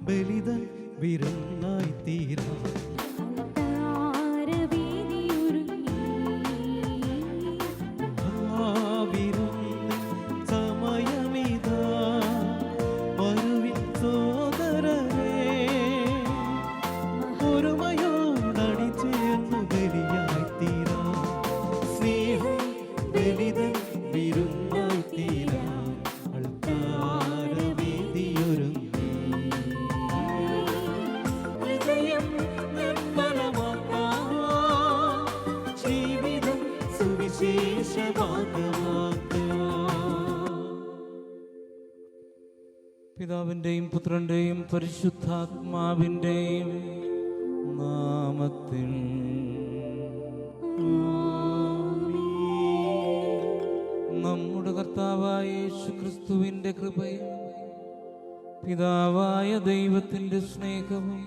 ബലിതൻ വിരുന്നായി തീരാ. സമയമിതാ വരുവിൻ സോദരരേ, ഒരുമയോടണി ചേർന്നു ബലിയായി തീരാ. സ്നേഹം ബലിതൻ വിരുന്നായി തീരാ. അൾത്താരവേദിയൊരുങ്ങി ഹൃദയം നിർമ്മലമാക്കാം, ജീവിതം സുവിശേഷമാക്കാം. പിതാവിൻ്റെയും പുത്രൻ്റെയും പരിശുദ്ധാത്മാവിൻ്റെയും നാമത്തിൽ നമ്മുടെ കർത്താവായ യേശുക്രിസ്തുവിൻ്റെ കൃപയും പിതാവായ ദൈവത്തിൻ്റെ സ്നേഹവും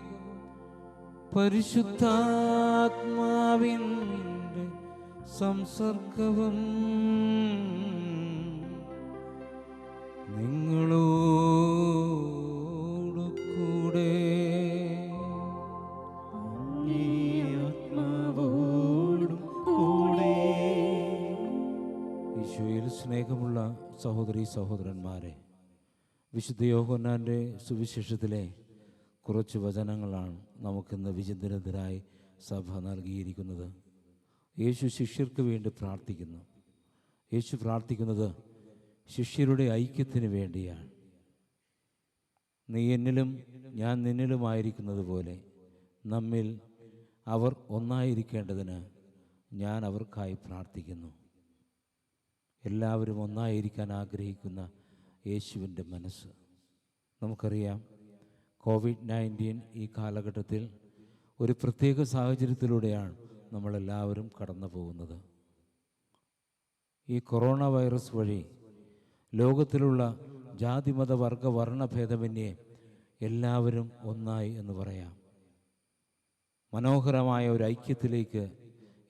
പരിശുദ്ധാത്മാവിൻ്റെ സംസർഗവും നിങ്ങളോട് കൂടെ ആത്മാവോടും കൂടെ. ഈശോയിൽ സ്നേഹമുള്ള സഹോദരീ സഹോദരന്മാരെ, വിശുദ്ധ യോഹന്നാൻ്റെ സുവിശേഷത്തിലെ കുറച്ച് വചനങ്ങളാണ് നമുക്കിന്ന് വിചിന്തനത്തിനായി സഭ നൽകിയിരിക്കുന്നത്. യേശു ശിഷ്യർക്ക് വേണ്ടി പ്രാർത്ഥിക്കുന്നു. യേശു പ്രാർത്ഥിക്കുന്നത് ശിഷ്യരുടെ ഐക്യത്തിന് വേണ്ടിയാണ്. നീ എന്നിലും ഞാൻ നിന്നിലുമായിരിക്കുന്നത് പോലെ നമ്മിൽ അവർ ഒന്നായിരിക്കേണ്ടതിന് ഞാൻ അവർക്കായി പ്രാർത്ഥിക്കുന്നു. എല്ലാവരും ഒന്നായിരിക്കാൻ ആഗ്രഹിക്കുന്ന യേശുവിൻ്റെ മനസ്സ് നമുക്കറിയാം. കോവിഡ്-19 ഈ കാലഘട്ടത്തിൽ ഒരു പ്രത്യേക സാഹചര്യത്തിലൂടെയാണ് നമ്മളെല്ലാവരും കടന്നു പോകുന്നത്. ഈ കൊറോണ വൈറസ് വഴി ലോകത്തിലുള്ള ജാതി മത വർഗ വർണ്ണഭേദമന്യേ എല്ലാവരും ഒന്നായി എന്ന് പറയാം. മനോഹരമായ ഒരു ഐക്യത്തിലേക്ക്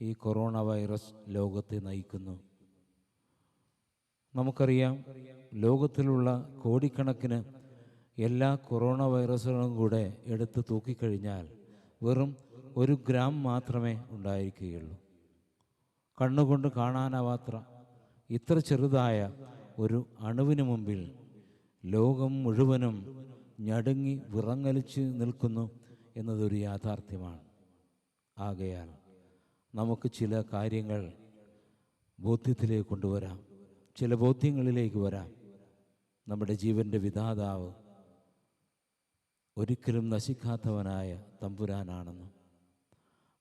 ഈ കൊറോണ വൈറസ് ലോകത്തെ നയിക്കുന്നു. നമുക്കറിയാം, ലോകത്തിലുള്ള കോടിക്കണക്കിന് എല്ലാ കൊറോണ വൈറസുകളും കൂടെ എടുത്ത് തൂക്കിക്കഴിഞ്ഞാൽ വെറും 1 ഗ്രാം മാത്രമേ ഉണ്ടായിരിക്കുകയുള്ളൂ. കണ്ണുകൊണ്ട് കാണാനാവാത്ത ഇത്ര ചെറുതായ ഒരു അണുവിന് മുമ്പിൽ ലോകം മുഴുവനും ഞടുങ്ങി വിറങ്ങലിച്ച് നിൽക്കുന്നു എന്നതൊരു യാഥാർത്ഥ്യമാണ്. ആകയാൽ നമുക്ക് ചില കാര്യങ്ങൾ ബോധ്യത്തിലേക്ക് കൊണ്ടുവരാം, ചില ബോധ്യങ്ങളിലേക്ക് വരാം. നമ്മുടെ ജീവൻ്റെ വിധാതാവ് ഒരിക്കലും നശിക്കാത്തവനായ തമ്പുരാനാണെന്നും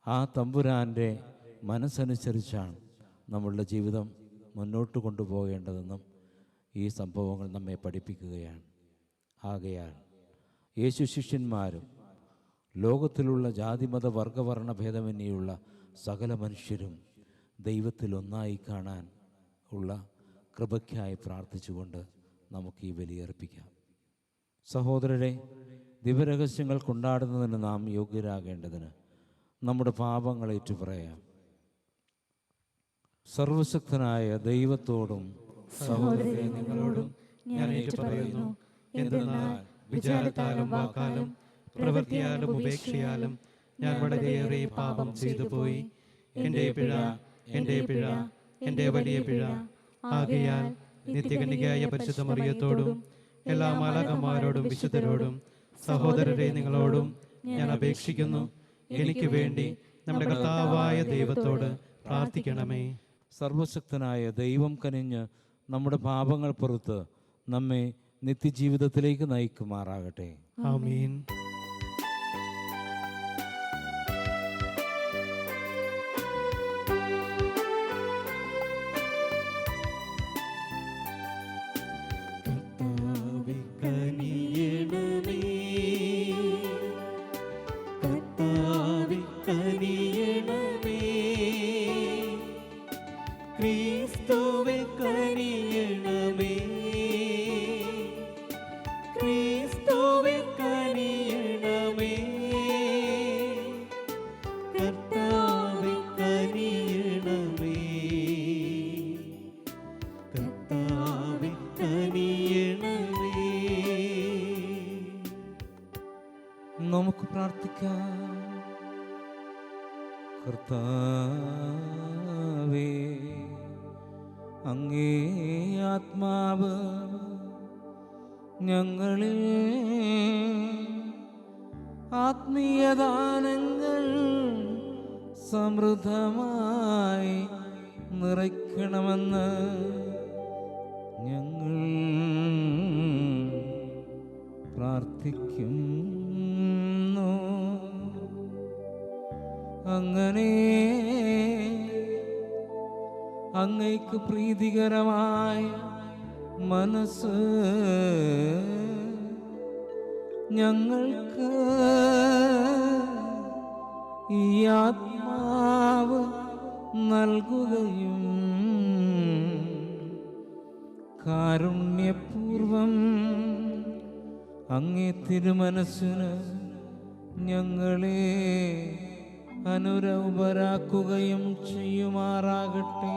ആ തമ്പുരാൻ്റെ മനസ്സനുസരിച്ചാണ് നമ്മളുടെ ജീവിതം മുന്നോട്ട് കൊണ്ടുപോകേണ്ടതെന്നും ഈ സംഭവങ്ങൾ നമ്മെ പഠിപ്പിക്കുകയാണ്. ആകയാൽ യേശു ശിഷ്യന്മാരും ലോകത്തിലുള്ള ജാതിമത വർഗവർണ്ണ ഭേദമന്യുള്ള സകല മനുഷ്യരും ദൈവത്തിൽ ഒന്നായി കാണാൻ ഉള്ള കൃപയ്ക്കായി പ്രാർത്ഥിച്ചുകൊണ്ട് നമുക്ക് ഈ ബലിയർപ്പിക്കാം. സഹോദരരെ, ദിവ്യരഹസ്യങ്ങൾ കൊണ്ടാടുന്നതിന് നാം യോഗ്യരാകേണ്ടതിന് നമ്മുടെ പാപങ്ങൾ ഏറ്റുപറയാം. സർവശക്തനായ ദൈവത്തോടും സഹോദരരെ നിങ്ങളോടും ഞാൻ ഏറ്റുപറയുന്നു. എന്തെന്നാൽ വിചാരത്താലും വാക്കാലും പ്രവൃത്തിയാലും ഉപേക്ഷയാലും ഞാൻ വളരെയേറെ പാപം ചെയ്തു പോയി. എൻ്റെ പിഴ, എൻ്റെ പിഴ, എൻ്റെ വലിയ പിഴ. ആകയാൽ നിത്യകന്യകയായ പരിശുദ്ധ മറിയത്തോടും എല്ലാ മാലാഖമാരോടും വിശുദ്ധരോടും സഹോദരരെ നിങ്ങളോടും ഞാൻ അപേക്ഷിക്കുന്നു, എനിക്ക് വേണ്ടി നമ്മുടെ കർത്താവായ ദൈവത്തോട് പ്രാർത്ഥിക്കണമേ. സർവശക്തനായ ദൈവം കനിഞ്ഞ് നമ്മുടെ പാപങ്ങൾ പുറത്ത് നമ്മെ നിത്യജീവിതത്തിലേക്ക് നയിക്കുമാറാകട്ടെ. ആമീൻ. ക്രിസ്തുവേ കനിയണമേ, ക്രിസ്തുവേ കനിയണമേ. നമുക്ക് പ്രാർത്ഥിക്കാം. കർത്താവേ, അങ്ങേ ആത്മാവ് ഞങ്ങളിൽ ആത്മീയദാനങ്ങൾ സമൃദ്ധമായി നിറയ്ക്കണമെന്ന് ഞങ്ങൾ പ്രാർത്ഥിക്കുന്നു. അങ്ങനെ അങ്ങയ്ക്ക് പ്രീതികരമായ മനസ്സ് ഞങ്ങൾക്ക് ഈ ആത്മാവ് നൽകുകയും കാരുണ്യപൂർവം അങ്ങേ തിരുമനസ്സിന് ഞങ്ങളെ അനുരൂപരാക്കുകയും ചെയ്യുമാറാകട്ടെ.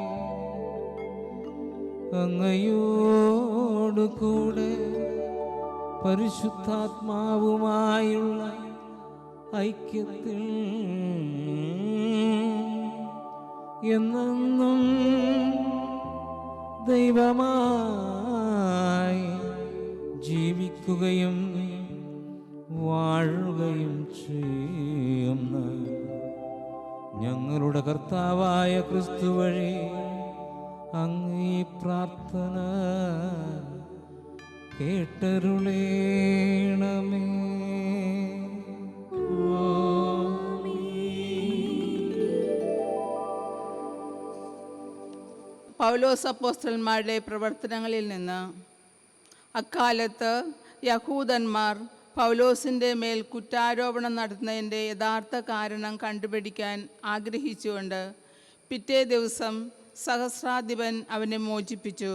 അങ്ങയോട് കൂടെ പരിശുദ്ധാത്മാവുമായുള്ള ഐക്യത്തിൽ എന്നെന്നും ദൈവമായി ജീവിക്കുകയും വാഴുകയും ചെയ്യുന്ന ഞങ്ങളുടെ കർത്താവായ ക്രിസ്തു വഴി അങ്ങേ പ്രാർത്ഥന കേട്ടരുളേണമേ. പൗലോസ് അപ്പോസ്തലന്മാരുടെ പ്രവർത്തനങ്ങളിൽ നിന്ന്. അക്കാലത്ത് യഹൂദന്മാർ പൗലോസിൻ്റെ മേൽ കുറ്റാരോപണം നടത്തുന്നതിൻ്റെ യഥാർത്ഥ കാരണം കണ്ടുപിടിക്കാൻ ആഗ്രഹിച്ചുകൊണ്ട് പിറ്റേ ദിവസം സഹസ്രാധിപൻ അവനെ മോചിപ്പിച്ചു.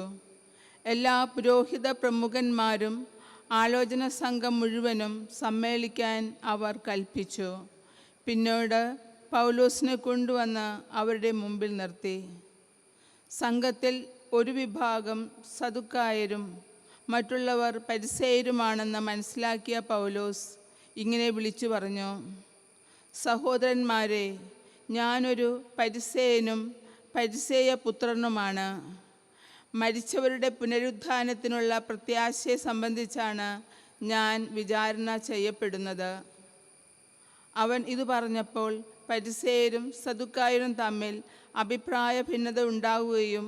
എല്ലാ പുരോഹിത പ്രമുഖന്മാരും ആലോചന സംഘം മുഴുവനും സമ്മേളിക്കാൻ അവർ കൽപ്പിച്ചു. പിന്നീട് പൗലോസിനെ കൊണ്ടുവന്ന് അവരുടെ മുമ്പിൽ നിർത്തി. സംഘത്തിൽ ഒരു വിഭാഗം സദുക്കായരും മറ്റുള്ളവർ പരിസേയരുമാണെന്ന് മനസ്സിലാക്കിയ പൗലോസ് ഇങ്ങനെ വിളിച്ചു പറഞ്ഞു: സഹോദരന്മാരെ, ഞാനൊരു പരിസേയനും പരിസേയ പുത്രനുമാണ്. മരിച്ചവരുടെ പുനരുത്ഥാനത്തിനുള്ള പ്രത്യാശയെ സംബന്ധിച്ചാണ് ഞാൻ വിചാരണ ചെയ്യപ്പെടുന്നത്. അവൻ ഇത് പറഞ്ഞപ്പോൾ പരിസേയരും സദുക്കായരും തമ്മിൽ അഭിപ്രായ ഭിന്നത ഉണ്ടാവുകയും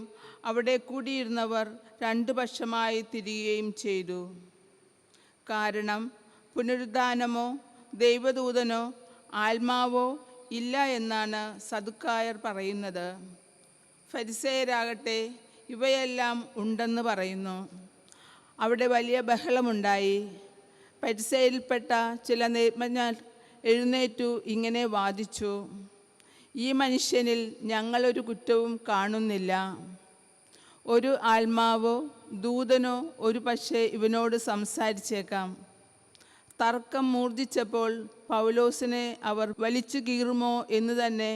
അവിടെ കൂടിയിരുന്നവർ രണ്ടു പക്ഷമായി തിരിയുകയും ചെയ്തു. കാരണം പുനരുദ്ധാനമോ ദൈവദൂതനോ ആത്മാവോ ഇല്ല എന്നാണ് സദുക്കായർ പറയുന്നത്. ഫരിസേയരാകട്ടെ ഇവയെല്ലാം ഉണ്ടെന്ന് പറയുന്നു. അവിടെ വലിയ ബഹളമുണ്ടായി. പരിസേയരിൽപ്പെട്ട ചില നിയമജ്ഞർ എഴുന്നേറ്റു ഇങ്ങനെ വാദിച്ചു: ഈ മനുഷ്യനിൽ ഞങ്ങളൊരു കുറ്റവും കാണുന്നില്ല. ഒരു ആത്മാവോ ദൂതനോ ഒരു പക്ഷേ ഇവനോട് സംസാരിച്ചേക്കാം. തർക്കം മൂർജിച്ചപ്പോൾ പൗലോസിനെ അവർ വലിച്ചു കീറുമോ എന്ന് തന്നെ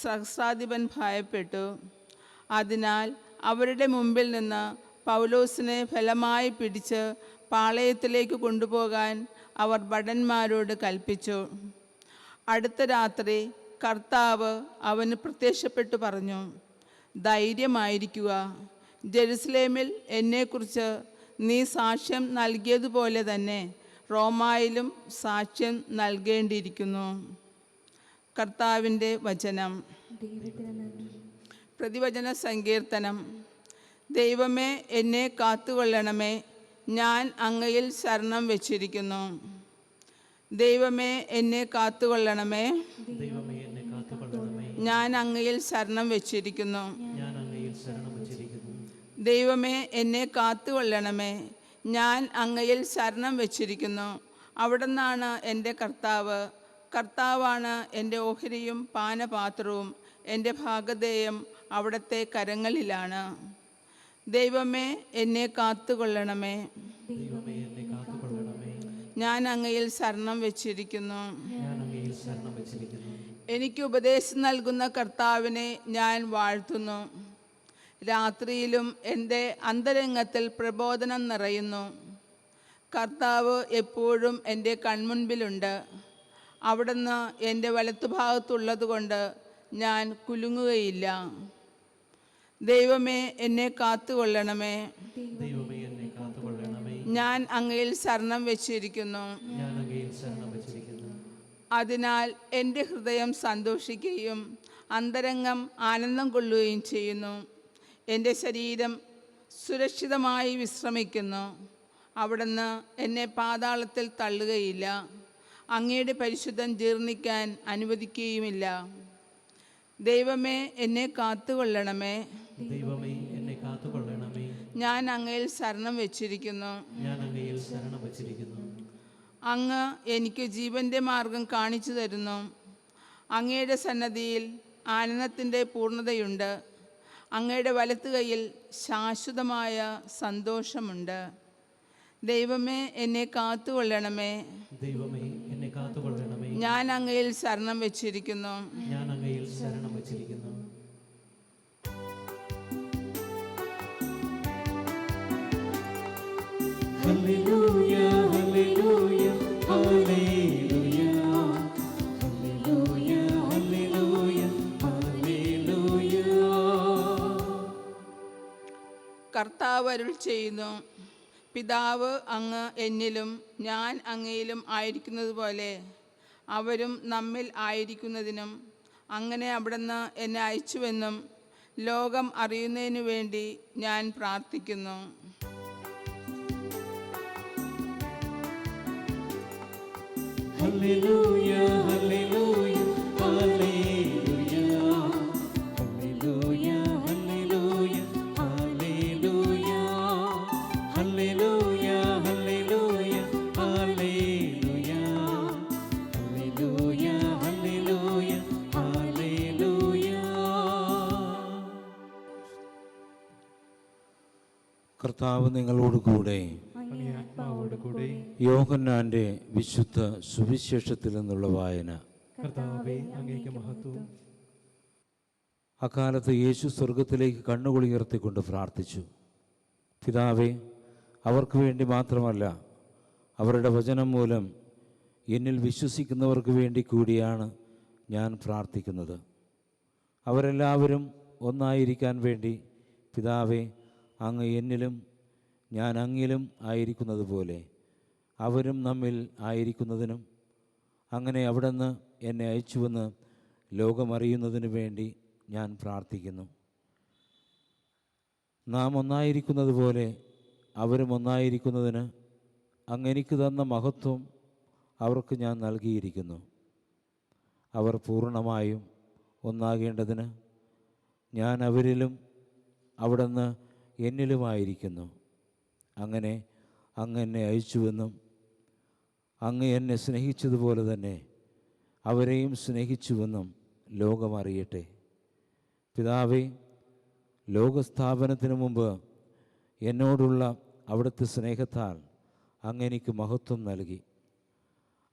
സഹസ്രാധിപൻ ഭയപ്പെട്ടു. അതിനാൽ അവരുടെ മുമ്പിൽ നിന്ന് പൗലോസിനെ ബലമായി പിടിച്ച് പാളയത്തിലേക്ക് കൊണ്ടുപോകാൻ അവർ ഭടന്മാരോട് കൽപ്പിച്ചു. അടുത്ത രാത്രി കർത്താവ് അവന് പ്രത്യക്ഷപ്പെട്ടു പറഞ്ഞു: ധൈര്യമായിരിക്കുക, ജെറുസലേമിൽ എന്നെക്കുറിച്ച് നീ സാക്ഷ്യം നൽകിയതുപോലെ തന്നെ റോമായിലും സാക്ഷ്യം നൽകേണ്ടിയിരിക്കുന്നു. കർത്താവിൻ്റെ വചനം. പ്രതിവചന സങ്കീർത്തനം. ദൈവമേ, എന്നെ കാത്തുകൊള്ളണമേ, ഞാൻ അങ്ങയിൽ ശരണം വെച്ചിരിക്കുന്നു. ദൈവമേ, എന്നെ കാത്തുകൊള്ളണമേ, ഞാൻ അങ്ങയിൽ ശരണം വെച്ചിരിക്കുന്നു. ദൈവമേ, എന്നെ കാത്തുകൊള്ളണമേ, ഞാൻ അങ്ങയിൽ ശരണം വെച്ചിരിക്കുന്നു. അവിടുന്നാണ് എൻ്റെ കർത്താവ്. കർത്താവാണ് എൻ്റെ ഓഹരിയും പാനപാത്രവും. എൻ്റെ ഭാഗധേയം അവിടുത്തെ കരങ്ങളിലാണ്. ദൈവമേ, എന്നെ കാത്തുകൊള്ളണമേ, ഞാൻ അങ്ങയിൽ ശരണം വെച്ചിരിക്കുന്നു. എനിക്ക് ഉപദേശം നൽകുന്ന കർത്താവിനെ ഞാൻ വാഴ്ത്തുന്നു. രാത്രിയിലും എൻ്റെ അന്തരംഗത്തിൽ പ്രബോധനം നിറയുന്നു. കർത്താവ് എപ്പോഴും എൻ്റെ കൺമുൻപിലുണ്ട്. അവിടുന്ന് എൻ്റെ വലത്തുഭാഗത്തുള്ളത് കൊണ്ട് ഞാൻ കുലുങ്ങുകയില്ല. ദൈവമേ, എന്നെ കാത്തുകൊള്ളണമേ. ദൈവമേ, എന്നെ കാത്തുകൊള്ളണമേ. ഞാൻ അങ്ങയിൽ ശരണം വെച്ചിരിക്കുന്നു. ഞാൻ അങ്ങയിൽ ശരണം വച്ചിരിക്കുന്നു. അതിനാൽ എൻ്റെ ഹൃദയം സന്തോഷിക്കുകയും അന്തരംഗം ആനന്ദം കൊള്ളുകയും ചെയ്യുന്നു. എൻ്റെ ശരീരം സുരക്ഷിതമായി വിശ്രമിക്കുന്നു. അവിടുന്ന് എന്നെ പാതാളത്തിൽ തള്ളുകയില്ല. അങ്ങയുടെ പരിശുദ്ധം ജീർണിക്കാൻ അനുവദിക്കുകയുമില്ല. ദൈവമേ, എന്നെ കാത്തുകൊള്ളണമേ. ദൈവമേ, എന്നെ കാത്തുകൊള്ളണമേ. ഞാൻ അങ്ങയിൽ ശരണം വെച്ചിരിക്കുന്നു. ഞാൻ അങ്ങയിൽ ശരണം വച്ചിരിക്കുന്നു. അങ്ങ് എനിക്ക് ജീവൻ്റെ മാർഗം കാണിച്ചു തരുന്നു. അങ്ങയുടെ സന്നദ്ധിയിൽ ആനന്ദത്തിൻ്റെ പൂർണ്ണതയുണ്ട്. അങ്ങയുടെ വലത്ത് കൈയിൽ ശാശ്വതമായ സന്തോഷമുണ്ട്. ദൈവമേ, എന്നെ കാത്തുകൊള്ളണമേ. ദൈവമേ, എന്നെ കാത്തുകൊള്ളണമേ. ഞാൻ അങ്ങയിൽ ശരണം വെച്ചിരിക്കുന്നു. ഞാൻ അങ്ങയിൽ ശരണം വച്ചിരിക്കുന്നു. Hallelujah, hallelujah, hallelujah, hallelujah, hallelujah, hallelujah. കർത്താവ് അരുൾ ചെയ്യുന്നു, പിതാവ് അങ്ങ് എന്നിലും ഞാൻ അങ്ങയിലും ആയിരിക്കുന്നത് പോലെ അവരും നമ്മിൽ ആയിരിക്കുന്നതിനും അങ്ങനെ അവിടുന്ന് എന്നെ അയച്ചുവെന്നും ലോകം അറിയുന്നതിനു വേണ്ടി ഞാൻ പ്രാർത്ഥിക്കുന്നു. Hallelujah, hallelujah, hallelujah, hallelujah, hallelujah, hallelujah, hallelujah, hallelujah, hallelujah, hallelujah, hallelujah, hallelujah. കർത്താവ് നിങ്ങളോട് കൂടെ. അങ്ങേ ആത്മാവോട് കൂടെ. യോഹന്നാന്റെ വിശുദ്ധ സുവിശേഷത്തിൽ നിന്നുള്ള വായന. കർത്താവേ, അങ്ങേക്ക് മഹത്വം. അക്കാലത്ത് യേശു സ്വർഗത്തിലേക്ക് കണ്ണുകൾ ഉയർത്തിക്കൊണ്ട് പ്രാർത്ഥിച്ചു. പിതാവേ, അവർക്ക് വേണ്ടി മാത്രമല്ല, അവരുടെ വചനം മൂലം എന്നിൽ വിശ്വസിക്കുന്നവർക്ക് വേണ്ടി കൂടിയാണ് ഞാൻ പ്രാർത്ഥിക്കുന്നത്. അവരെല്ലാവരും ഒന്നായിരിക്കാൻ വേണ്ടി പിതാവേ, അങ്ങ് എന്നിലും ഞാൻ അങ്ങിലും ആയിരിക്കുന്നത് പോലെ അവരും നമ്മിൽ ആയിരിക്കുന്നതിനും അങ്ങനെ അവിടുന്ന് എന്നെ അയച്ചുവെന്ന് ലോകമറിയുന്നതിനു വേണ്ടി ഞാൻ പ്രാർത്ഥിക്കുന്നു. നാം ഒന്നായിരിക്കുന്നത് പോലെ അവരും ഒന്നായിരിക്കുന്നതിന് അങ്ങ് എനിക്ക് തന്ന മഹത്വം അവർക്ക് ഞാൻ നൽകിയിരിക്കുന്നു. അവർ പൂർണ്ണമായും ഒന്നാകേണ്ടതിന് ഞാൻ അവരിലും അവിടുന്ന് എന്നിലുമായിരിക്കുന്നു. അങ്ങനെ അങ്ങ് എന്നെ അയച്ചുവെന്നും അങ്ങ് എന്നെ സ്നേഹിച്ചതുപോലെ തന്നെ അവരെയും സ്നേഹിച്ചുവെന്നും ലോകമറിയട്ടെ. പിതാവേ, ലോകസ്ഥാപനത്തിന് മുമ്പ് എന്നോടുള്ള അവിടുത്തെ സ്നേഹത്താൽ അങ്ങെനിക്ക് മഹത്വം നൽകി.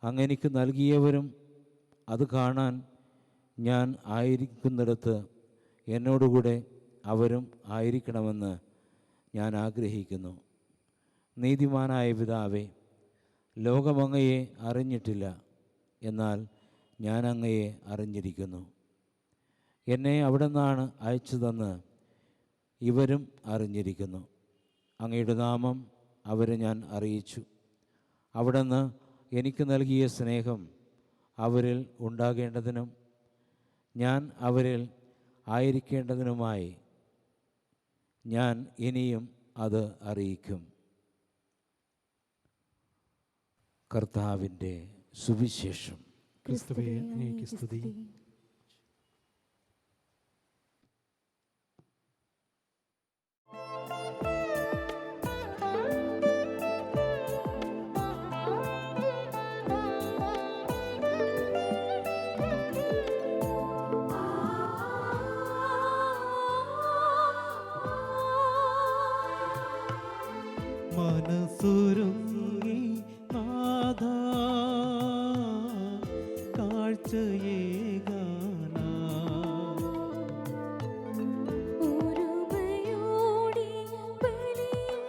അങ്ങെനിക്ക് നൽകിയവരും അത് കാണാൻ ഞാൻ ആയിരിക്കുന്നിടത്ത് എന്നോടുകൂടെ അവരും ആയിരിക്കണമെന്ന് ഞാൻ ആഗ്രഹിക്കുന്നു. നീതിമാനായ പിതാവേ, ലോകമങ്ങയെ അറിഞ്ഞിട്ടില്ല, എന്നാൽ ഞാൻ അങ്ങയെ അറിഞ്ഞിരിക്കുന്നു. എന്നെ അവിടുന്നാണ് അയച്ചതെന്ന് ഇവരും അറിഞ്ഞിരിക്കുന്നു. അങ്ങയുടെ നാമം അവരെ ഞാൻ അറിയിച്ചു. അവിടുന്ന് എനിക്ക് നൽകിയ സ്നേഹം അവരിൽ ഉണ്ടാകേണ്ടതിനും ഞാൻ അവരിൽ ആയിരിക്കേണ്ടതിനുമായി ഞാൻ ഇനിയും അത് അറിയിക്കും. കർത്താവിൻ്റെ സുവിശേഷം. ക്രിസ്തുവേ, അങ്ങേക്ക് സ്തുതി. മനസ്സുരുങ്ങി നാഥ കാഴ്ചയേകാനാ ഒരുമയോടെ ബലിയിൽ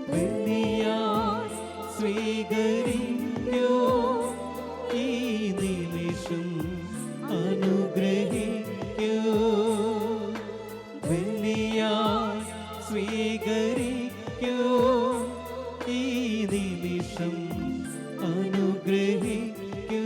ബലിയായി സ്വീകരിക്കൂ ഈ നിമിഷം അനുഗ്രഹിക്കൂ ബലിയായി സ്വീകരിക്കൂ ഈ നിമിഷം അനുഗ്രഹിക്കൂ.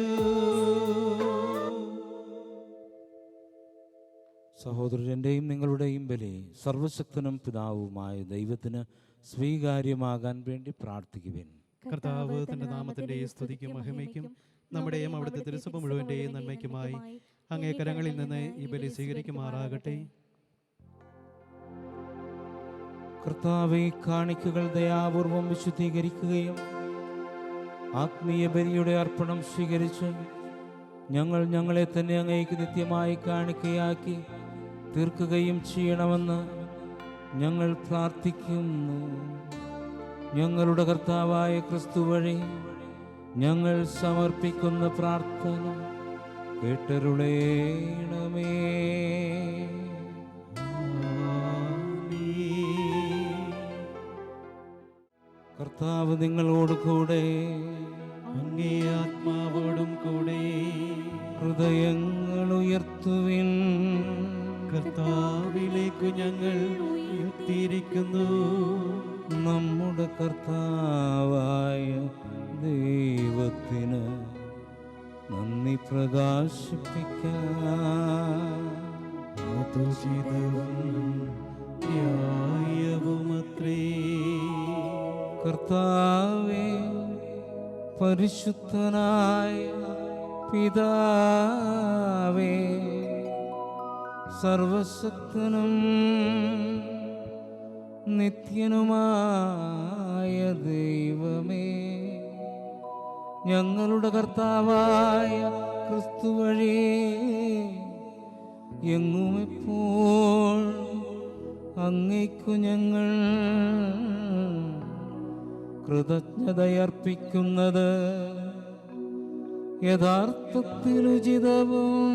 സഹോദരൻ്റെയും നിങ്ങളുടെയും ബലി സർവശക്തനും പിതാവുമായ ദൈവത്തിന് സ്വീകാര്യമാകാൻ വേണ്ടി പ്രാർത്ഥിക്കുവിൻ. കർത്താവ് തന്റെ നാമത്തിന്റെ സ്തുതിക്കും മഹിമയ്ക്കും നമ്മുടെയും അവിടുത്തെ തിരുസഭ മുഴുവന്റെയും നന്മയ്ക്കുമായി അങ്ങേ കരങ്ങളിൽ നിന്ന് ഈ ബലി സ്വീകരിക്കുമാറാകട്ടെ. കർത്താവെ, കാണിക്കകൾ ദയാപൂർവം വിശുദ്ധീകരിക്കുകയും ആത്മീയ ബലിയുടെ അർപ്പണം സ്വീകരിച്ച് ഞങ്ങൾ ഞങ്ങളെ തന്നെ അങ്ങേക്ക് നിത്യമായി കാണിക്കയാക്കി തീർക്കുകയും ചെയ്യണമെന്ന് ഞങ്ങൾ പ്രാർത്ഥിക്കുന്നു. ഞങ്ങളുടെ കർത്താവായ ക്രിസ്തു വഴി ഞങ്ങൾ സമർപ്പിക്കുന്ന പ്രാർത്ഥന കേട്ടരുളേണമേ. കർത്താവ് നിങ്ങളോട് കൂടെ, അങ്ങേ ആത്മാവോടും കൂടെ. ഹൃദയങ്ങൾ ഉയർത്തുവിൻ. കർത്താവിലേക്കു ഞങ്ങൾ ഉയർത്തിയിരിക്കുന്നു. നമ്മുടെ കർത്താവായ ദൈവത്തിന് നന്ദി പ്രകാശിപ്പിക്കാം. അതുചിതവും ന്യായവുമത്രേ. കർത്താവേ, പരിശുദ്ധനായ പിതാവേ, സർവശക്തനും നിത്യനുമായ ദൈവമേ, ഞങ്ങളുടെ കർത്താവായ ക്രിസ്തു വഴി എങ്ങും എപ്പോൾ അങ്ങേക്കു ഞങ്ങൾ കൃതജ്ഞതയർപ്പിക്കുന്നത് യഥാർത്ഥത്തിൽ ഉചിതവും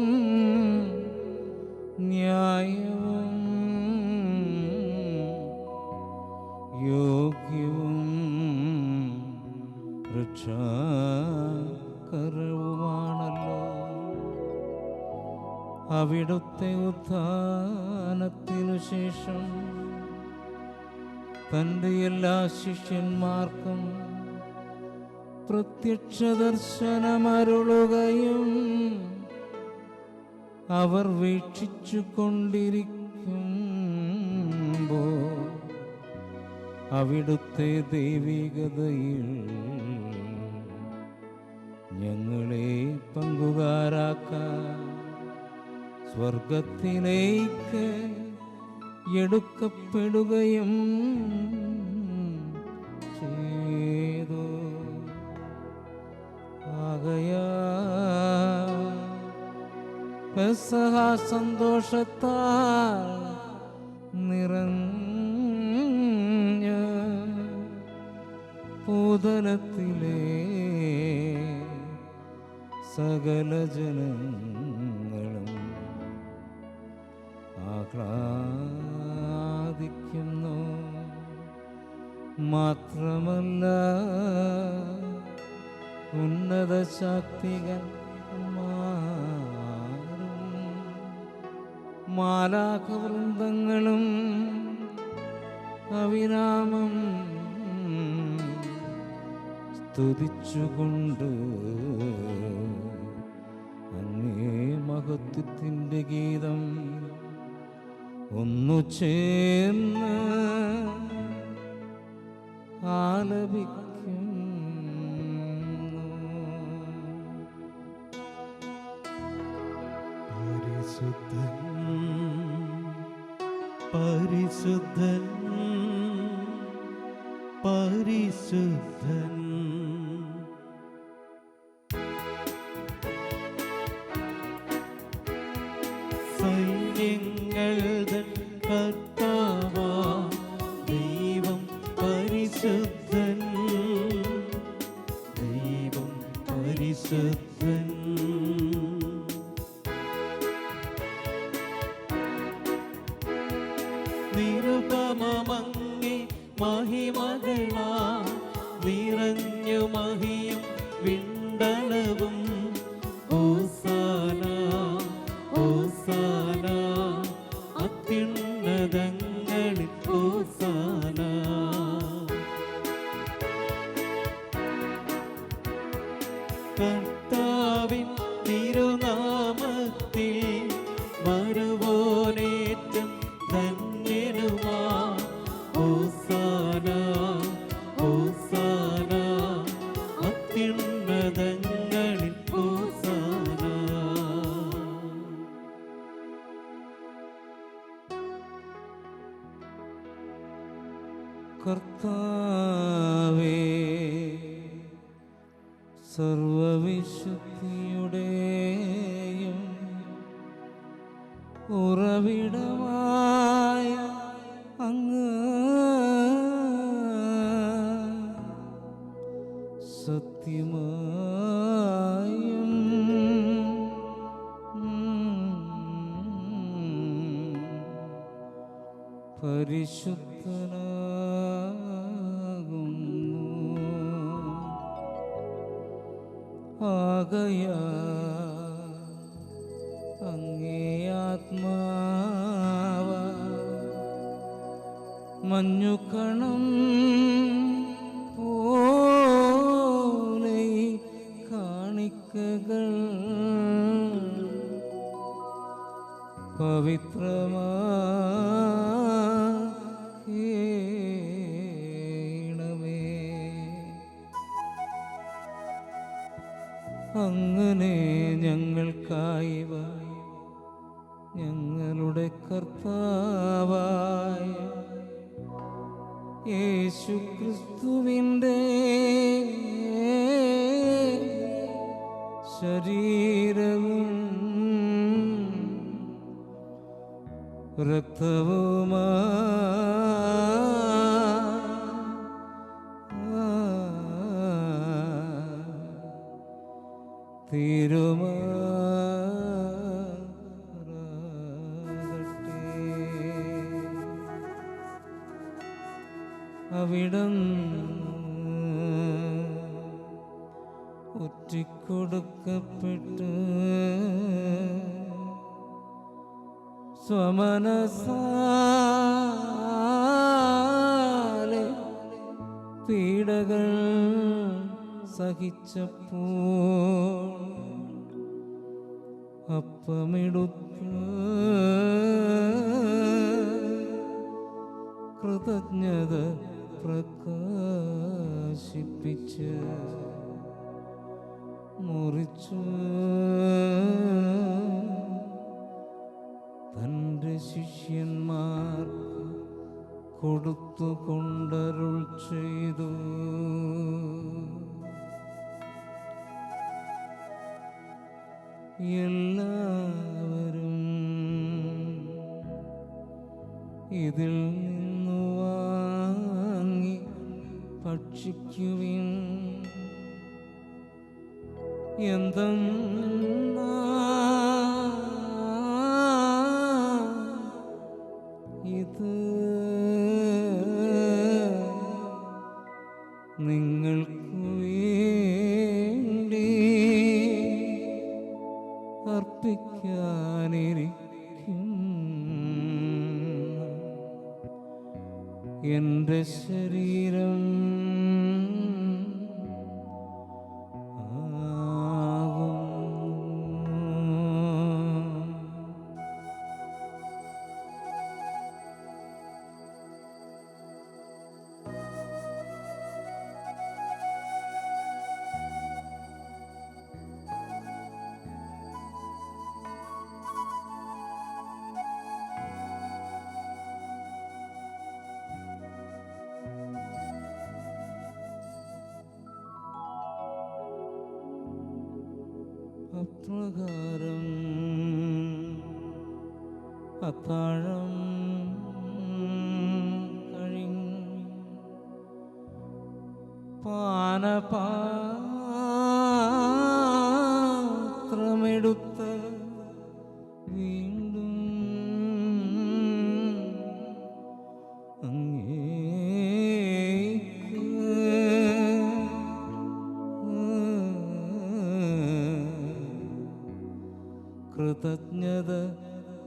ന്യായവും യോഗ്യവും രക്ഷാകരവുമാണല്ലോ. അവിടുത്തെ ഉത്ഥാനത്തിനു ശേഷം തൻ്റെ എല്ലാ ശിഷ്യന്മാർക്കും പ്രത്യക്ഷ ദർശനമരുളുകയും അവർ വീക്ഷിച്ചു കൊണ്ടിരിക്കുമ്പോൾ അവിടുത്തെ ദൈവികതയിൽ ഞങ്ങളെ പങ്കുകാരാക്കാൻ സ്വർഗത്തിലേക്ക് എടുക്കപ്പെടുകയും ചെയ്തു. ആകയാൽ പെസഹ സന്തോഷത്താൽ നിറഞ്ഞ ഭൂതലത്തിലെ സകല ജനങ്ങളും ആഹ്ലാദിക്കുന്നു. മാത്രമല്ല, ഉന്നത ശാക്തികന്മാരും മാലാഖവൃന്ദങ്ങളും അവിരാമം സ്തുതിച്ചുകൊണ്ട് അങ്ങേ മഹത്വത്തിൻ്റെ ഗീതം ഒന്നു ചേർന്ന് ആലപിക്കും. പരിശുദ്ധൻ പരിശുദ്ധൻ പരിശുദ്ധൻ സൈന്യങ്ങൾ തൻ കർത്താവാ ദൈവം പരിശുദ്ധൻ ദൈവം പരിശുദ്ധൻ. മഹിയും വിണ്ടണവും ഓസാന ഓസാന അത്യുന്നതങ്ങളിൽ ഓസാന. കർത്താവിൻ തിരുനാമത്തിൽ വരുവോനേറ്റം ധന്യനുമാ ഓസാന ഓസാന അത്യുന്നതങ്ങളിൽ ഓസാന. കർത്താവേ, സർവവിശുദ്ധിയുടെയും ഉറവിടമായ അങ്ങ് സത്യമായും പരിശുദ്ധനാകുന്നു. ആകയാൽ അങ്ങേ ആത്മാവ മഞ്ഞുകണം പോലെ കാണിക്കകൾ പവിത്രമാക്കണമേ. അങ്ങനെ ഞങ്ങൾക്കായി ഞങ്ങളുടെ കർത്താവായ യേശുക്രിസ്തുവിൻ്റെ ശരീരവും രക്തവുമാ തീരുമാറാകട്ടെ. അവിടുന്ന് ഒറ്റിക്കൊടുക്കപ്പെട്ട് സ്വമനസാലെ പീഡകൾ സഹിച്ചപ്പോൾ അപ്പമെടുത്ത് കൃതജ്ഞത പ്രകാശിപ്പിച്ച് മുറിച്ചു തൻ്റെ ശിഷ്യന്മാർക്ക് കൊടുത്തുകൊണ്ടരുൾ ചെയ്തു. എല്ലാവരും ഇതിൽ നിന്നു വാങ്ങി ഭക്ഷിക്കുവിൻ. ഇത് നിങ്ങൾക്ക് വേണ്ടി അർപ്പിക്കാനിരിക്കും എൻ്റെ ശരീരം അപ്രകാരം അത്താഴം കഴിഞ്ഞ് പാനപാത്രമെടുത്ത് വീണ്ടും അങ്ങേക്ക് കൃതജ്ഞത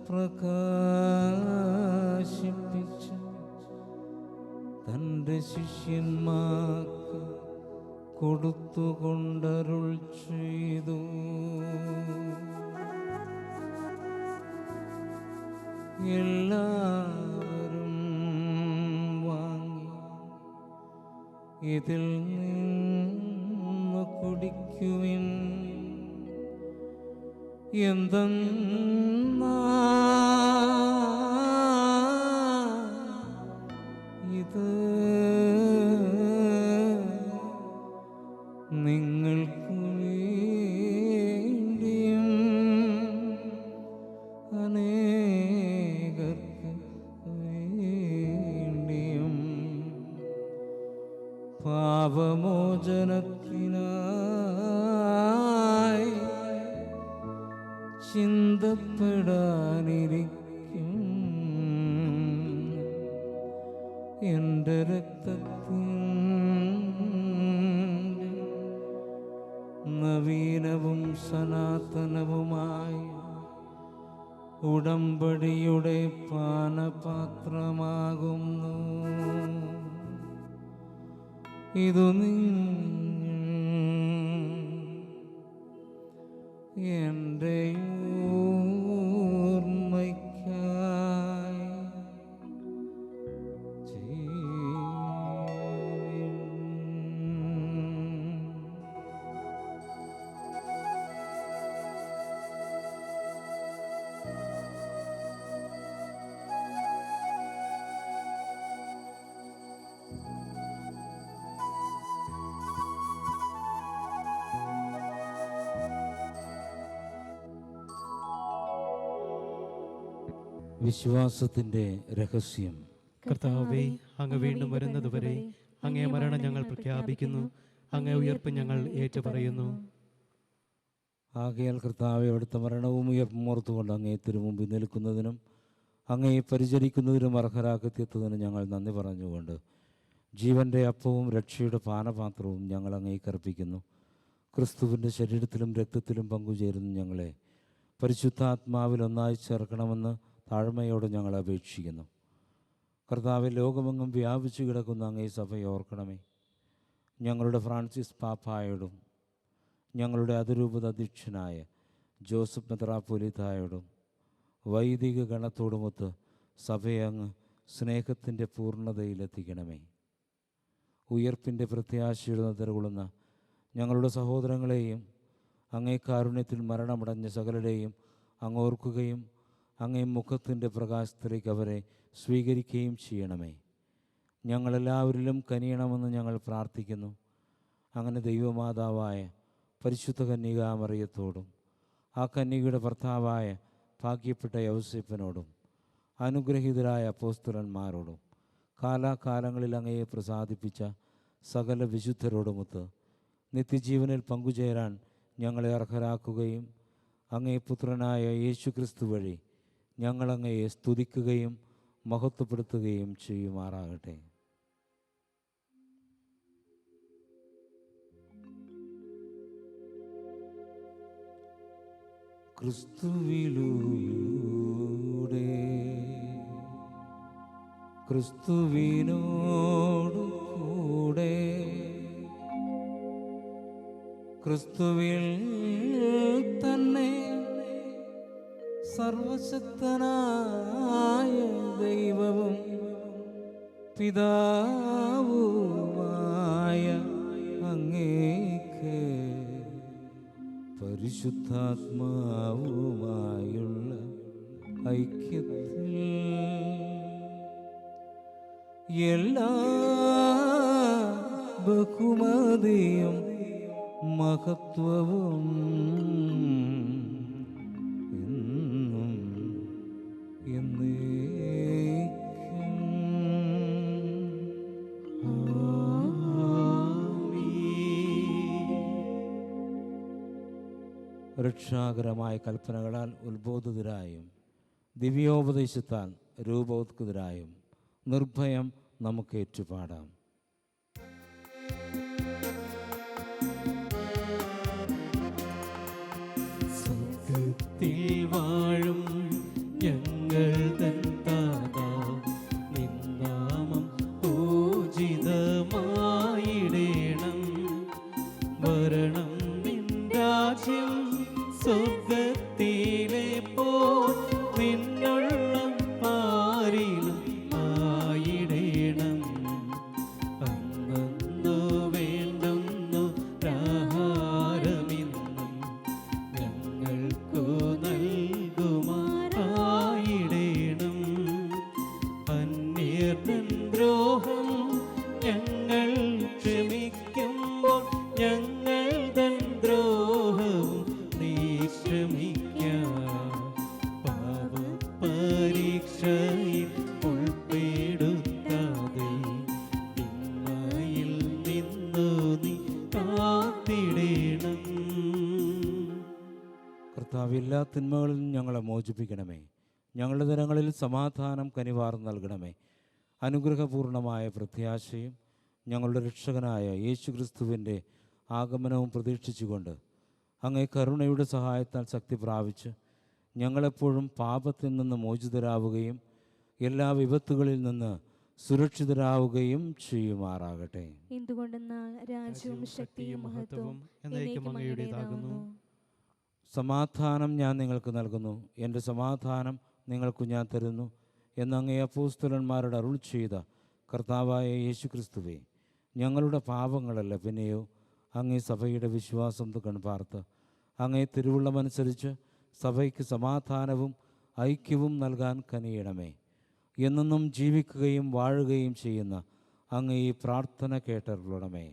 പ്രകാശിപ്പിച്ച് തൻ്റെ ശിഷ്യന്മാർക്ക് കൊടുത്തുകൊണ്ടരുൾ ചെയ്തു. എല്ലാവരും വാങ്ങി ഇതിൽ നിന്ന് കുടിക്കുവിൻ. ഇത് നിങ്ങൾക്ക് വേണ്ടിയും അനേകർക്ക് വേണ്ടിയും പാപമോചനത്തിനായി ചിന്തപ്പെടാനിരിക്കും എൻ്റെ രക്തത്തിൻ്റെ നവീനവും സനാതനവുമായ ഉടമ്പടിയുടെ പാനപാത്രമാകുന്നു. ഇതു എൻ്റെ ഓർമ്മയ്ക്കായി വിശ്വാസത്തിൻ്റെ രഹസ്യം. കർത്താവേ, അങ്ങ് വീണ്ടും വരുന്നതുവരെ അങ്ങേ മരണം ഞങ്ങൾ പ്രഖ്യാപിക്കുന്നു, അങ്ങേ ഉയർപ്പ് ഞങ്ങൾ ഏറ്റുപറയുന്നു. ആകയാൽ കർത്താവെ, അവിടുത്തെ മരണവും ഉയർപ്പും ഓർത്തുകൊണ്ട് അങ്ങേ തിരുമുമ്പിൽ നിൽക്കുന്നതിനും അങ്ങയെ പരിചരിക്കുന്നതിനും അർഹരാക്കി തീർത്തതിനും ഞങ്ങൾ നന്ദി പറഞ്ഞുകൊണ്ട് ജീവൻ്റെ അപ്പവും രക്ഷയുടെ പാനപാത്രവും ഞങ്ങൾ അങ്ങേക്ക് അർപ്പിക്കുന്നു. ക്രിസ്തുവിൻ്റെ ശരീരത്തിലും രക്തത്തിലും പങ്കുചേരുന്ന ഞങ്ങളെ പരിശുദ്ധാത്മാവിൽ ഒന്നായി ചേർക്കണമെന്ന് താഴ്മയോട് ഞങ്ങൾ അപേക്ഷിക്കുന്നു. കർത്താവെ, ലോകമെങ്ങും വ്യാപിച്ചു കിടക്കുന്ന അങ്ങേ സഭയെ ഓർക്കണമേ. ഞങ്ങളുടെ ഫ്രാൻസിസ് പാപ്പായോടും ഞങ്ങളുടെ അതിരൂപത അധ്യക്ഷനായ ജോസഫ് മെത്രാപ്പൊലീത്തായോടും വൈദിക ഗണത്തോടുമൊത്ത് സഭയെ അങ്ങ് സ്നേഹത്തിൻ്റെ പൂർണ്ണതയിലെത്തിക്കണമേ. ഉയർപ്പിൻ്റെ പ്രത്യാശയുടെ നിലകൊള്ളുന്ന ഞങ്ങളുടെ സഹോദരങ്ങളെയും അങ്ങേ കാരുണ്യത്തിൽ മരണമടഞ്ഞ സകലരെയും അങ്ങ് ഓർക്കുകയും അങ്ങേ മുഖത്തിൻ്റെ പ്രകാശത്തിലേക്ക് അവരെ സ്വീകരിക്കുകയും ചെയ്യണമേ. ഞങ്ങളെല്ലാവരിലും കനിയണമെന്ന് ഞങ്ങൾ പ്രാർത്ഥിക്കുന്നു. അങ്ങനെ ദൈവമാതാവായ പരിശുദ്ധ കന്യകാമറിയത്തോടും ആ കന്യകയുടെ ഭർത്താവായ ഭാഗ്യപ്പെട്ട യൗസേപ്പിനോടും അനുഗ്രഹീതരായ അപ്പോസ്തലന്മാരോടും കാലാകാലങ്ങളിൽ അങ്ങയെ പ്രസാദിപ്പിച്ച സകല വിശുദ്ധരോടുമൊത്ത് നിത്യജീവനിൽ പങ്കുചേരാൻ ഞങ്ങളെ അർഹരാക്കുകയും അങ്ങേ പുത്രനായ യേശുക്രിസ്തു വഴി ഞങ്ങളങ്ങയെ സ്തുതിക്കുകയും മഹത്വപ്പെടുത്തുകയും ചെയ്യുമാറാകട്ടെ. ക്രിസ്തുവിലൂടെ ക്രിസ്തുവിനോടു കൂടെ ക്രിസ്തുവിൽ തന്നെ സർവശക്തനായ ദൈവവും പിതാവുമായ അങ്ങേക്ക് പരിശുദ്ധാത്മാവുമായുള്ള ഐക്യത്തിൽ എല്ലാ ബഹുമതിയും മഹത്വവും എന്നും എന്നേക്കും രക്ഷാകരമായ കൽപ്പനകളാൽ ഉത്ബോധിതരായും ദിവ്യോപദേശത്താൽ രൂപോത്കൃതരായും നിർഭയം നമുക്ക് ഏറ്റുപാടാം. സ്വർഗ്ഗത്തിൽ വരണം നിൻ രാജ്യം സ്വർഗത്തിലെ പോ നിന്നുള്ളം പാരിലും ആയിടേണം. അന്നു വേണ്ടുന്നു ആഹാരമിന്നും ഞങ്ങൾക്കു നൽകുമാറായിടേണം. അന്യർതൻ ദ്രോഹം ഞങ്ങൾ ക്ഷമിക്കുമ്പോൾ ഞങ്ങൾ തൻ ദ്രോഹവും നീ ക്ഷമിക്കാം. പാപപരീക്ഷയിൽ ഉൾപ്പെടുത്താതെ തിന്മയിൽ നിന്നു നീ കാത്തിടേണം. കർത്താവ്, എല്ലാ തിന്മകളിൽ നിന്നും ഞങ്ങളെ മോചിപ്പിക്കണമേ. ഞങ്ങളുടെ ദിനങ്ങളിൽ സമാധാനം കനിവാർന്ന് നൽകണമേ. അനുഗ്രഹപൂർണമായ പ്രത്യാശയും ഞങ്ങളുടെ രക്ഷകനായ യേശുക്രിസ്തുവിൻ്റെ ആഗമനവും പ്രതീക്ഷിച്ചുകൊണ്ട് അങ്ങേ കരുണയുടെ സഹായത്താൽ ശക്തി പ്രാപിച്ച് ഞങ്ങളെപ്പോഴും പാപത്തിൽ നിന്ന് മോചിതരാവുകയും എല്ലാ വിപത്തുകളിൽ നിന്ന് സുരക്ഷിതരാവുകയും ചെയ്യുമാറാകട്ടെ. എന്തുകൊണ്ടെന്നാൽ രാജ്യവും ശക്തിയും മഹത്വവും എന്നേക്കും അങ്ങയുടേതാകുന്നു. സമാധാനം ഞാൻ നിങ്ങൾക്ക് നൽകുന്നു, എൻ്റെ സമാധാനം നിങ്ങൾക്ക് ഞാൻ തരുന്നു എന്ന് അങ്ങേ അപ്പോസ്തലന്മാരുടെ അരുൾ ചെയ്ത കർത്താവായ യേശുക്രിസ്തുവേ, ഞങ്ങളുടെ പാപങ്ങളല്ല പിന്നെയോ അങ്ങേ സഭയുടെ വിശ്വാസം കൺപാർത്ത് അങ്ങേ തിരുവുള്ളമനുസരിച്ച് സഭയ്ക്ക് സമാധാനവും ഐക്യവും നൽകാൻ കനിയണമേ. എന്നെന്നും ജീവിക്കുകയും വാഴുകയും ചെയ്യുന്ന അങ്ങ് ഈ പ്രാർത്ഥന കേട്ടരുളണമേ.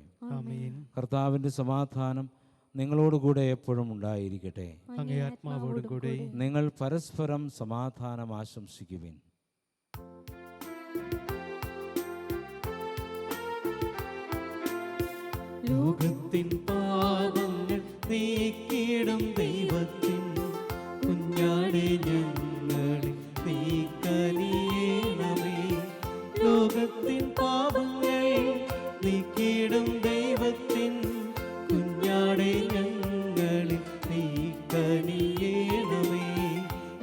കർത്താവിൻ്റെ സമാധാനം നിങ്ങളോടുകൂടെ എപ്പോഴും ഉണ്ടായിരിക്കട്ടെ. അങ്ങേ ആത്മാവോടും കൂടെ. നിങ്ങൾ പരസ്പരം സമാധാനം ആശംസിക്കുവിൻ. ലോകത്തിൻ പാപങ്ങൾ നീക്കിയിടും ദൈവത്തിൻ കുഞ്ഞാടെ ഞങ്ങളെ നീ കനിയേണമേ. ലോകത്തിൻ പാപങ്ങൾ നീക്കിയിടും ദൈവത്തിൻ കുഞ്ഞാടെ ഞങ്ങളെ നീ കനിയേണമേ.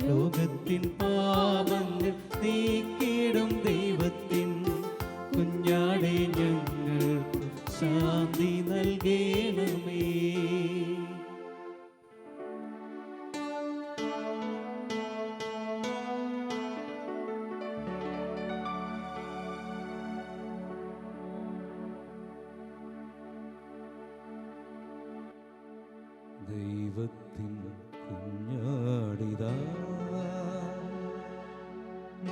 ലോകത്തിൻ പാപങ്ങൾ നീക്കിയിടും ദൈവത്തിൻ കുഞ്ഞാടെ ഞങ്ങൾക്ക് ശാന്തി നൽകണമേ. ദൈവത്തിൻ കുഞ്ഞാടിതാ,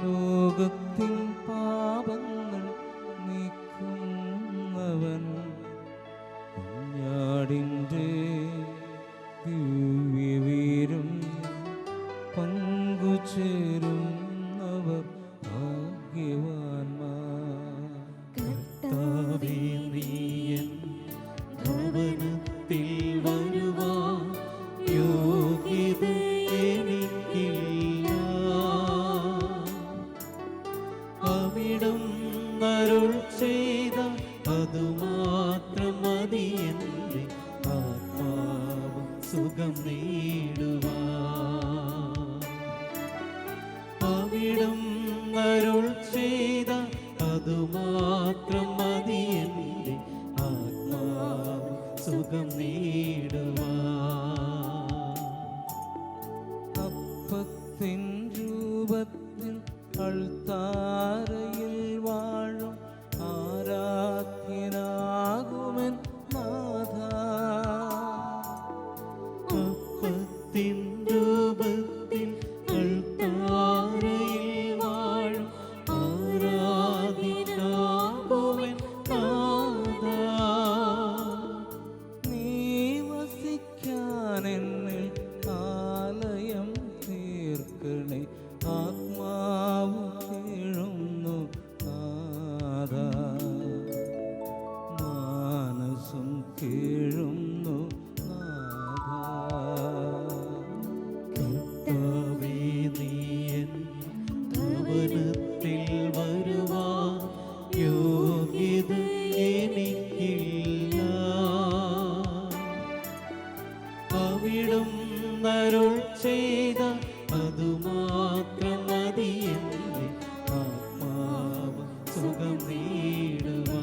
ലോകത്തിൻ പാപങ്ങൾ നീക്കുന്നവൻ. കുഞ്ഞാടിൻ്റെ ദിവ്യവീരും പങ്കുചേരുന്നവർ ഭാഗ്യവാന്മാർ. കർത്താവേ, നീ എൻ ഭവനത്തിൽ വരുവാൻ യോഗ്യത എനിക്കില്ല. അവിടം അരുൾ ചെയ്ത അതുമാത്രം മതി എൻ്റെ ആത്മാവ് സുഖം നേടുവാൻ. അവിടം അരുൾ ചെയ്ത അതുമാത്രം മതി എൻ്റെ ആത്മാവ് സുഖം നേടുവാൻ. അപ്പത്തിൻ രൂപത്തിൽ അൾത്താരയിൽ വാഴും ആരാധ്യനാകുമെൻ നാഥ. അപ്പത്തിൻ രൂപത്തിൽ അൾത്താരയിൽ വാഴും ആരാധ്യനാകുമെൻ നാഥ. നീ വസിക്കാൻ എന്നിൽ ആലയം തീർക്കണേ. ആത്മാവ് കേഴുന്നു നാഥ, മാനസം കേഴുന്നു നാഥ. കർത്താവേ, നീ എൻ ഭവനത്തിൽ വരുവാൻ യോഗ്യത എനിക്കില്ല. അവിടം അരുൾ ചെയ്ത അതുമാത്രം മതി എൻ്റെ ആത്മാവ് സുഖം നേടുവാൻ.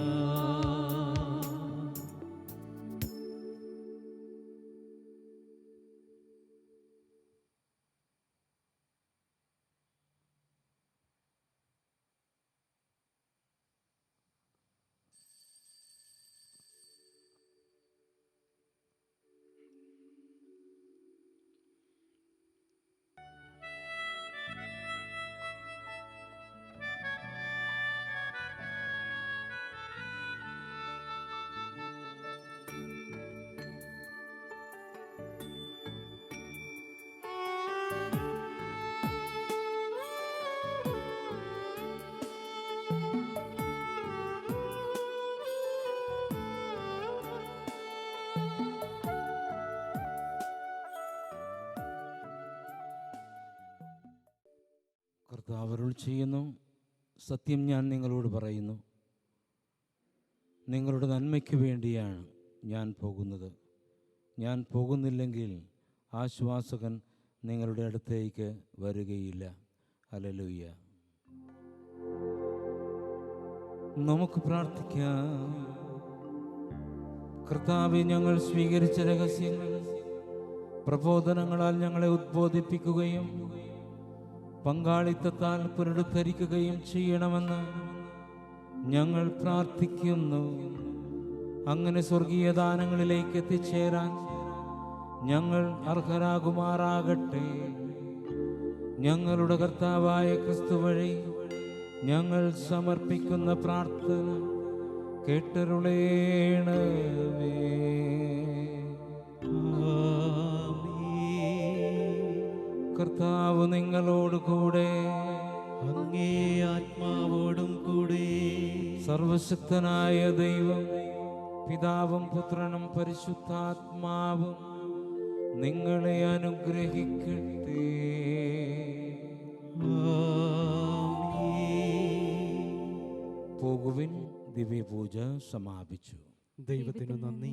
അവരുൾ ചെയ്യുന്നു, സത്യം ഞാൻ നിങ്ങളോട് പറയുന്നു, നിങ്ങളുടെ നന്മയ്ക്ക് വേണ്ടിയാണ് ഞാൻ പോകുന്നത്. ഞാൻ പോകുന്നില്ലെങ്കിൽ ആശ്വാസകൻ നിങ്ങളുടെ അടുത്തേക്ക് വരികയില്ല. ഹല്ലേലൂയ. നമുക്ക് പ്രാർത്ഥിക്കാം. കർത്താവേ, ഞങ്ങൾ സ്വീകരിച്ച രഹസ്യങ്ങൾ പ്രബോധനങ്ങളാൽ ഞങ്ങളെ ഉദ്ബോധിപ്പിക്കുകയും പങ്കാളിത്തത്താൽ പുനരുദ്ധരിക്കുകയും ചെയ്യണമെന്ന് ഞങ്ങൾ പ്രാർത്ഥിക്കുന്നു. അങ്ങനെ സ്വർഗീയ ദാനങ്ങളിലേക്ക് എത്തിച്ചേരാൻ ഞങ്ങൾ അർഹരാകുമാറാകട്ടെ. ഞങ്ങളുടെ കർത്താവായ ക്രിസ്തു വഴി ഞങ്ങൾ സമർപ്പിക്കുന്ന പ്രാർത്ഥന കേട്ടരുളേണമേ. കർത്താവ് നിങ്ങളോട് കൂടെ, അങ്ങേ ആത്മാവോടും കൂടെ. സർവശക്തനായ ദൈവം പിതാവും പുത്രനും പരിശുദ്ധാത്മാവും നിങ്ങളെ അനുഗ്രഹിക്കട്ടെ. പോകുവിൻ. ദിവ്യപൂജ സമാപിച്ചു. ദൈവത്തിനു നന്ദി.